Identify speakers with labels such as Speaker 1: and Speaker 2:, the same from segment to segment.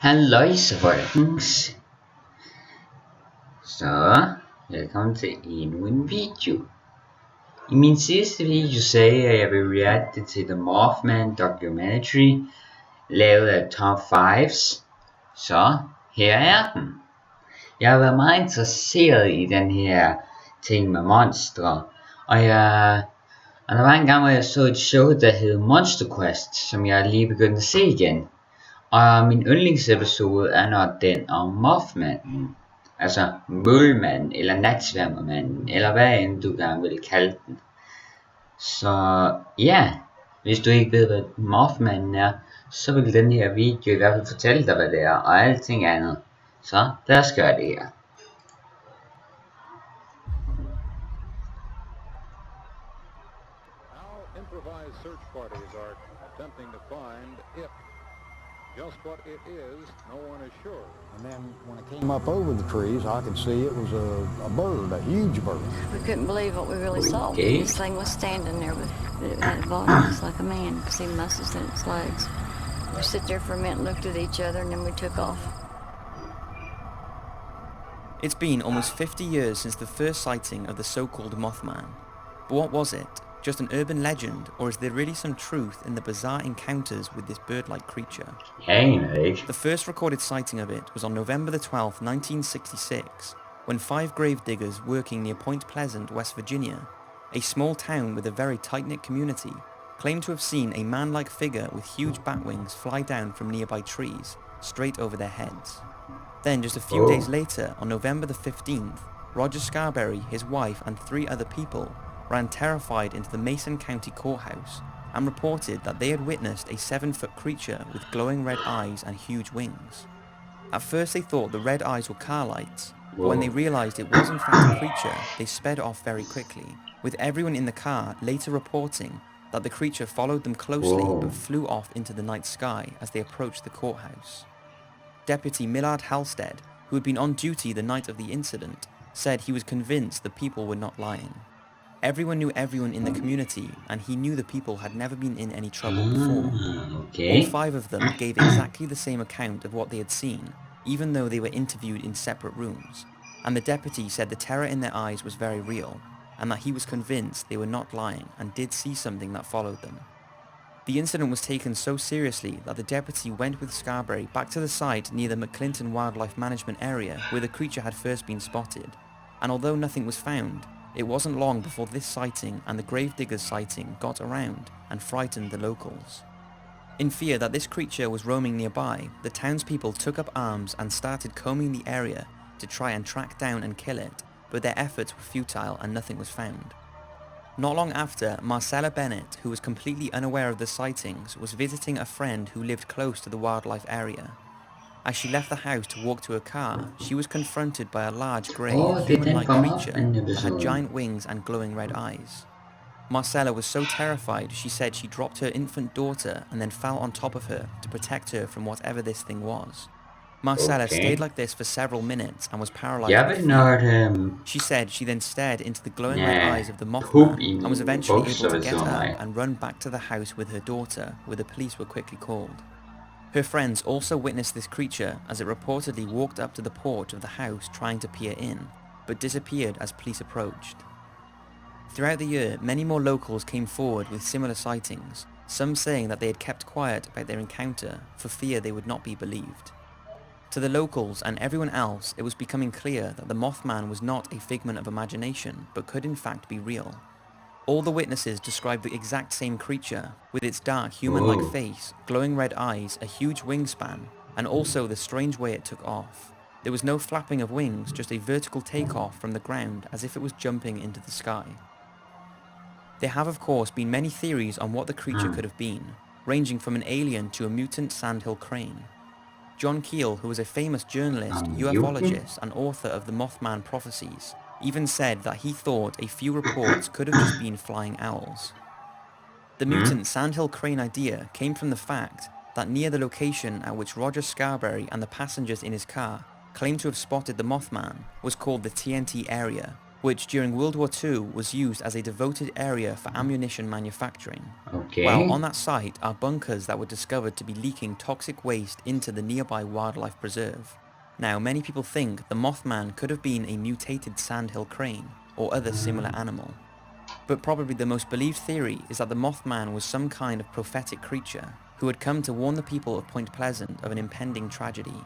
Speaker 1: Halløjsa folkens! Så, velkommen til endnu en video. I min sidste video sagde jeg, at jeg vil reacte til The Mothman documentary, lavet af Top 5's. Så, her er den. Jeg har været meget interesseret i den her ting med monstre, og der var en gang, hvor jeg så et show, der hed Monster Quest, som jeg lige begyndte at se igen. Og min yndlingsepisode er nok den om Mothman, altså Mølmanden, eller Natsværmermanden, eller hvad end du gerne vil kalde den. Så ja, hvis du ikke ved, hvad Mothman er, så vil den her video i hvert fald fortælle dig, hvad det er, og alting andet. Så lad os gøre det her.
Speaker 2: Now improvised search parties are attempting to find it. Just what it is, no one is sure.
Speaker 3: And then when it came up over the trees, I could see it was a bird, a huge bird.
Speaker 4: We couldn't believe what we really saw.
Speaker 1: Okay.
Speaker 4: This thing was standing there, but it had a body just like a man. You could see muscles in its legs. We sit there for a minute and looked at each other, and then we took off.
Speaker 5: It's been almost 50 years since the first sighting of the so-called Mothman. But what was it? Just an urban legend, or is there really some truth in the bizarre encounters with this bird-like creature?
Speaker 1: Hey,
Speaker 5: The first recorded sighting of it was on November the 12th, 1966, when 5 grave diggers working near Point Pleasant, West Virginia, a small town with a very tight-knit community, claimed to have seen a man-like figure with huge bat wings fly down from nearby trees, straight over their heads. Then, just a few days later, on November the 15th, Roger Scarberry, his wife, and 3 other people ran terrified into the Mason County Courthouse and reported that they had witnessed a 7-foot creature with glowing red eyes and huge wings. At first they thought the red eyes were car lights, but when they realized it was in fact a creature, they sped off very quickly, with everyone in the car later reporting that the creature followed them closely but flew off into the night sky as they approached the courthouse. Deputy Millard Halstead, who had been on duty the night of the incident, said he was convinced the people were not lying. Everyone knew everyone in the community, and he knew the people had never been in any trouble before.
Speaker 1: okay.
Speaker 5: All 5 of them gave exactly the same account of what they had seen, even though they were interviewed in separate rooms, and the deputy said the terror in their eyes was very real, and that he was convinced they were not lying and did see something that followed them. The incident was taken so seriously that the deputy went with Scarberry back to the site near the McClinton Wildlife Management area where the creature had first been spotted, and although nothing was found, it wasn't long before this sighting and the gravediggers sighting got around and frightened the locals. In fear that this creature was roaming nearby, the townspeople took up arms and started combing the area to try and track down and kill it, but their efforts were futile and nothing was found. Not long after, Marcella Bennett, who was completely unaware of the sightings, was visiting a friend who lived close to the wildlife area. As she left the house to walk to her car, she was confronted by a large grey, human-like creature that had giant wings and glowing red eyes. Marcella was so terrified she said she dropped her infant daughter and then fell on top of her to protect her from whatever this thing was. Marcella stayed like this for several minutes and was paralyzed with fear. She said she then stared into the glowing red eyes of the Mothman and was eventually able to get up and run back to the house with her daughter, where the police were quickly called. Her friends also witnessed this creature as it reportedly walked up to the porch of the house trying to peer in, but disappeared as police approached. Throughout the year, many more locals came forward with similar sightings, some saying that they had kept quiet about their encounter for fear they would not be believed. To the locals and everyone else, it was becoming clear that the Mothman was not a figment of imagination, but could in fact be real. All the witnesses described the exact same creature, with its dark human-like face, glowing red eyes, a huge wingspan, and also the strange way it took off. There was no flapping of wings, just a vertical takeoff from the ground as if it was jumping into the sky. There have of course been many theories on what the creature could have been, ranging from an alien to a mutant sandhill crane. John Keel, who was a famous journalist, ufologist, and author of the Mothman prophecies, even said that he thought a few reports could have just been flying owls. The mutant sandhill crane idea came from the fact that near the location at which Roger Scarberry and the passengers in his car claimed to have spotted the Mothman was called the TNT area, which during World War II was used as a devoted area for ammunition manufacturing.
Speaker 1: Okay.
Speaker 5: While on that site are bunkers that were discovered to be leaking toxic waste into the nearby wildlife preserve. Now, many people think the Mothman could have been a mutated sandhill crane or other similar animal. But probably the most believed theory is that the Mothman was some kind of prophetic creature who had come to warn the people of Point Pleasant of an impending tragedy.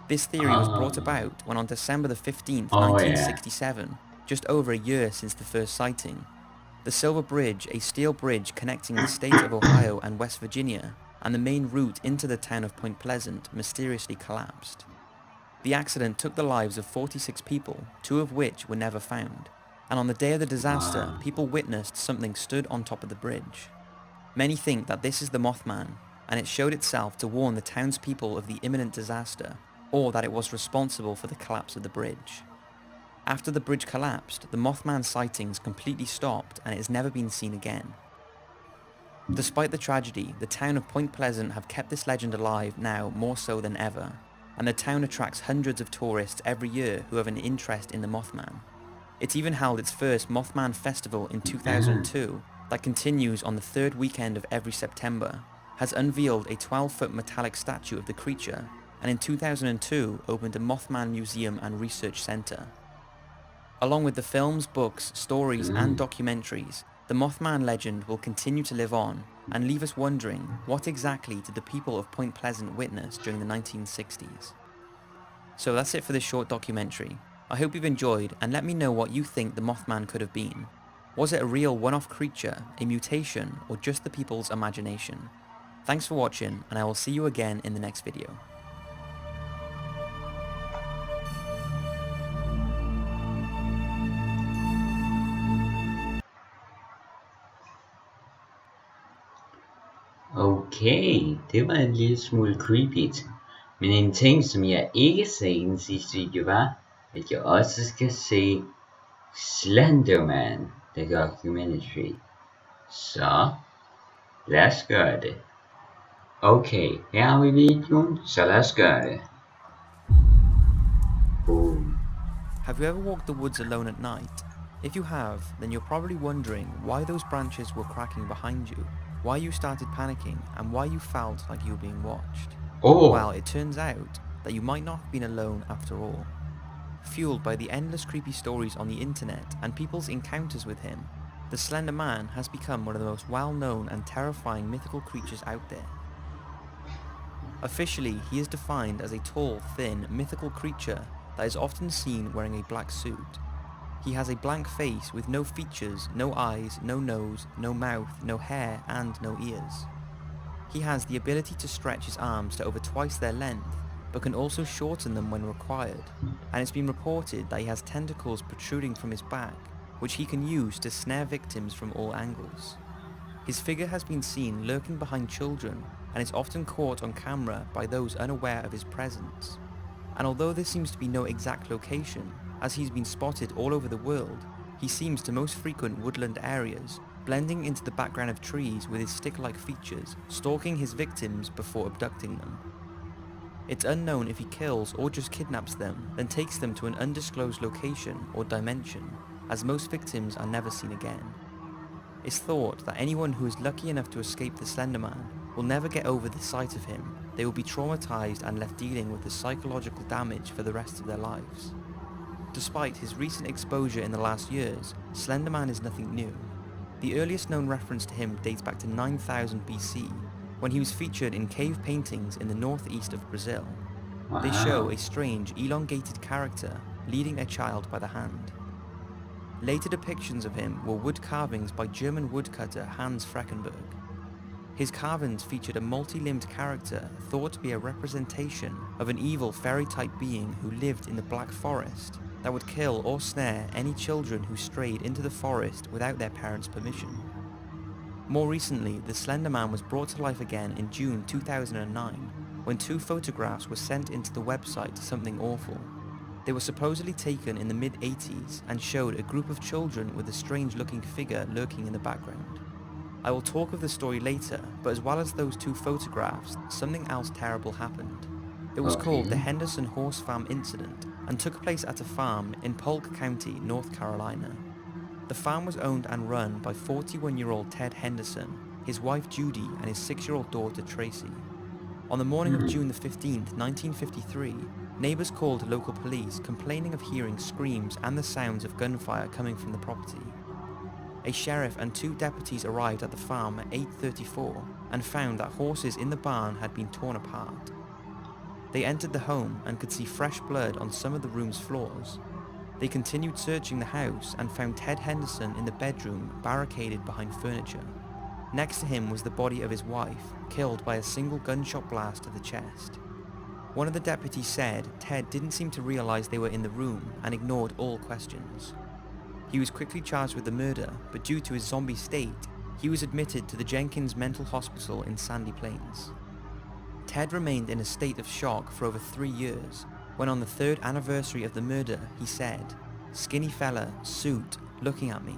Speaker 5: This theory was brought about when on December the 15th, 1967, just over a year since the first sighting, the Silver Bridge, a steel bridge connecting the states of Ohio and West Virginia, and the main route into the town of Point Pleasant, mysteriously collapsed. The accident took the lives of 46 people, 2 of which were never found, and on the day of the disaster, people witnessed something stood on top of the bridge. Many think that this is the Mothman, and it showed itself to warn the townspeople of the imminent disaster, or that it was responsible for the collapse of the bridge. After the bridge collapsed, the Mothman sightings completely stopped and it has never been seen again. Despite the tragedy, the town of Point Pleasant have kept this legend alive now more so than ever, and the town attracts hundreds of tourists every year who have an interest in the Mothman. It even held its first Mothman festival in 2002 that continues on the 3rd weekend of every September, has unveiled a 12-foot metallic statue of the creature, and in 2002 opened a Mothman Museum and Research Center. Along with the films, books, stories and documentaries, the Mothman legend will continue to live on and leave us wondering what exactly did the people of Point Pleasant witness during the 1960s. So that's it for this short documentary. I hope you've enjoyed and let me know what you think the Mothman could have been. Was it a real one-off creature, a mutation, or just the people's imagination? Thanks for watching and I will see you again in the next video.
Speaker 1: Okay, det var en lille smule creepy. Men en ting, som jeg ikke sagde i den sidste video, var, at jeg også skal se Slender, the documentary. Så lad os gøre det. Okay, her har vi videoen, så lad os gøre det. Boom.
Speaker 5: Have you ever walked the woods alone at night? If you have, then you're probably wondering why those branches were cracking behind you, why you started panicking, and why you felt like you were being watched.
Speaker 1: Oh.
Speaker 5: Well, it turns out that you might not have been alone after all. Fueled by the endless creepy stories on the internet and people's encounters with him, the Slender Man has become one of the most well-known and terrifying mythical creatures out there. Officially, he is defined as a tall, thin, mythical creature that is often seen wearing a black suit. He has a blank face with no features, no eyes, no nose, no mouth, no hair, and no ears. He has the ability to stretch his arms to over twice their length, but can also shorten them when required, and it's been reported that he has tentacles protruding from his back, which he can use to snare victims from all angles. His figure has been seen lurking behind children, and is often caught on camera by those unaware of his presence. And although there seems to be no exact location, as he's been spotted all over the world, he seems to most frequent woodland areas, blending into the background of trees with his stick-like features, stalking his victims before abducting them. It's unknown if he kills or just kidnaps them, then takes them to an undisclosed location or dimension, as most victims are never seen again. It's thought that anyone who is lucky enough to escape the Slender Man will never get over the sight of him. They will be traumatized and left dealing with the psychological damage for the rest of their lives. Despite his recent exposure in the last years, Slender Man is nothing new. The earliest known reference to him dates back to 9000 BC, when he was featured in cave paintings in the northeast of Brazil.
Speaker 1: Wow.
Speaker 5: They show a strange, elongated character leading a child by the hand. Later depictions of him were wood carvings by German woodcutter Hans Freckenberg. His carvings featured a multi-limbed character thought to be a representation of an evil fairy-type being who lived in the Black Forest that would kill or snare any children who strayed into the forest without their parents' permission. More recently, the Slender Man was brought to life again in June 2009, when 2 photographs were sent into the website Something Awful. They were supposedly taken in the mid-80s and showed a group of children with a strange-looking figure lurking in the background. I will talk of the story later, but as well as those 2 photographs, something else terrible happened. It was called the Henderson Horse Farm Incident, and took place at a farm in Polk County, North Carolina. The farm was owned and run by 41-year-old Ted Henderson, his wife Judy, and his 6-year-old daughter Tracy. On the morning of June the 15th, 1953, neighbors called local police complaining of hearing screams and the sounds of gunfire coming from the property. A sheriff and 2 deputies arrived at the farm at 8:34 and found that horses in the barn had been torn apart. They entered the home and could see fresh blood on some of the room's floors. They continued searching the house and found Ted Henderson in the bedroom barricaded behind furniture. Next to him was the body of his wife, killed by a single gunshot blast to the chest. One of the deputies said Ted didn't seem to realize they were in the room and ignored all questions. He was quickly charged with the murder, but due to his zombie state, he was admitted to the Jenkins Mental Hospital in Sandy Plains. Ted remained in a state of shock for over 3 years, when on the 3rd anniversary of the murder, he said, "Skinny fella, suit, looking at me."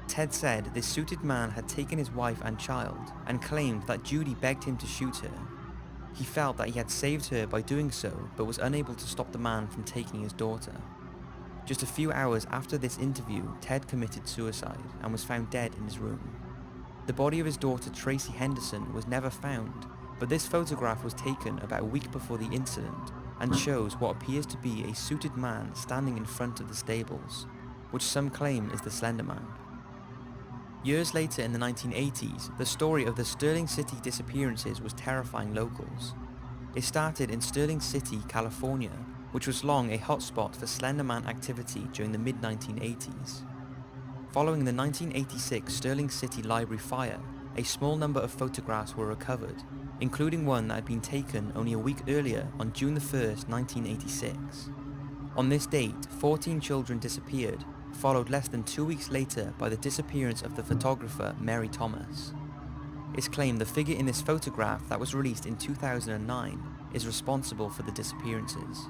Speaker 5: Ted said this suited man had taken his wife and child, and claimed that Judy begged him to shoot her. He felt that he had saved her by doing so, but was unable to stop the man from taking his daughter. Just a few hours after this interview, Ted committed suicide and was found dead in his room. The body of his daughter Tracy Henderson was never found, but this photograph was taken about a week before the incident and shows what appears to be a suited man standing in front of the stables, which some claim is the Slender Man. Years later in the 1980s, the story of the Sterling City disappearances was terrifying locals. It started in Sterling City, California, which was long a hotspot for Slender Man activity during the mid-1980s. Following the 1986 Sterling City Library fire, a small number of photographs were recovered, including one that had been taken only a week earlier on June 1st, 1986. On this date, 14 children disappeared, followed less than 2 weeks later by the disappearance of the photographer Mary Thomas. It's claimed the figure in this photograph that was released in 2009 is responsible for the disappearances.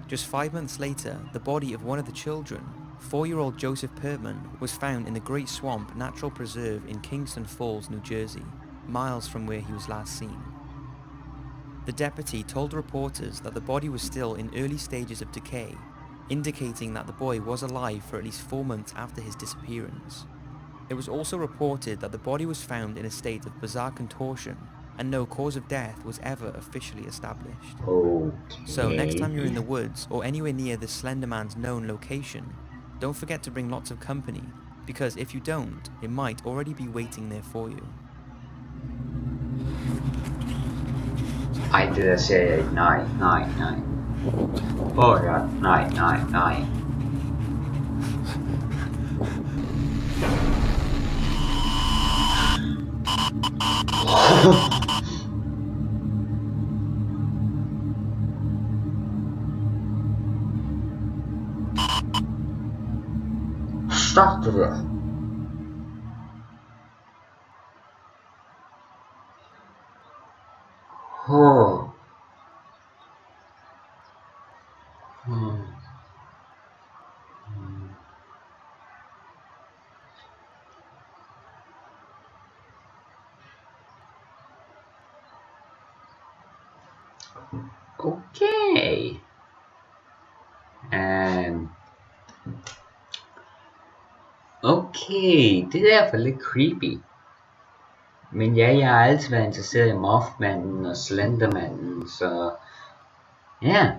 Speaker 5: Just 5 months later, the body of one of the children, 4-year-old Joseph Pertman, was found in the Great Swamp Natural Preserve in Kingston Falls, New Jersey, miles from where he was last seen. The deputy told reporters that the body was still in early stages of decay, indicating that the boy was alive for at least 4 months after his disappearance. It was also reported that the body was found in a state of bizarre contortion, and no cause of death was ever officially established.
Speaker 1: Okay.
Speaker 5: So next time you're in the woods or anywhere near the Slender Man's known location, don't forget to bring lots of company, because if you don't, it might already be waiting there for you.
Speaker 1: Ej, det der ser jeg ikke. Nej. Åh ja, nej. Stop det der. Okay. Okay, det er i hvert fald lidt creepy. Men ja, jeg har altid været interesseret i Mothman og Slendermanden, så ja.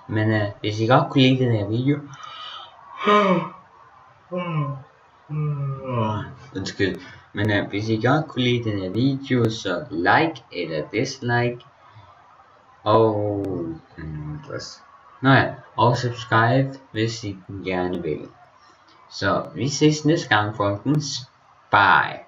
Speaker 1: Men hvis I godt kunne lide den her video, undskyld. Men hvis I godt kunne lide den her video, så like eller dislike. Og og subscribe, hvis I gerne vil. Så vi ses næste gang, folkens. Bye.